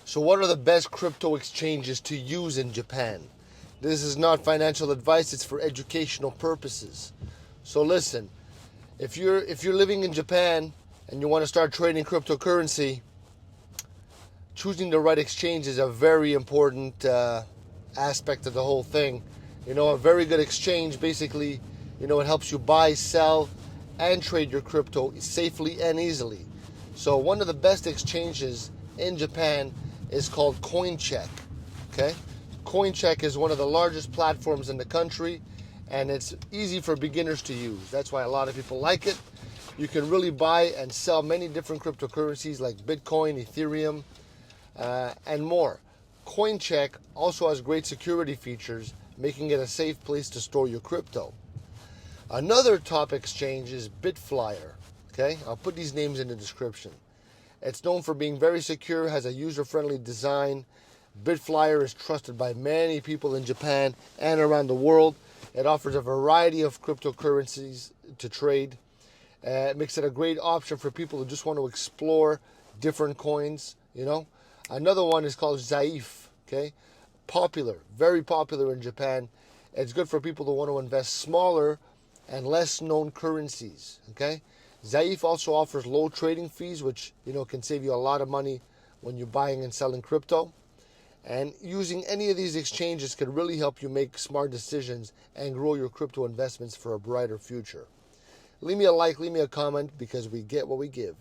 So what are the best crypto exchanges to use in Japan? This is not financial advice, it's for educational purposes. So listen, if you're living in Japan and you want to start trading cryptocurrency, choosing the right exchange is a very important aspect of the whole thing. A very good exchange, basically, it helps you buy, sell, and trade your crypto safely and easily. So one of the best exchanges in Japan is called Coincheck. Okay? Coincheck is one of the largest platforms in the country, and it's easy for beginners to use. That's why a lot of people like it. You can really buy and sell many different cryptocurrencies like Bitcoin, Ethereum, and more. Coincheck also has great security features, making it a safe place to store your crypto. Another top exchange is BitFlyer. Okay, I'll put these names in the description. It's known for being very secure, has a user-friendly design. BitFlyer is trusted by many people in Japan and around the world. It offers a variety of cryptocurrencies to trade. It makes it a great option for people who just want to explore different coins. Another one is called Zaif. Okay, popular, very popular in Japan. It's good for people who want to invest smaller and less known currencies. Okay, Zaif also offers low trading fees, which can save you a lot of money when you're buying and selling crypto. And using any of these exchanges can really help you make smart decisions and grow your crypto investments for a brighter future. Leave me a like, leave me a comment, because we get what we give.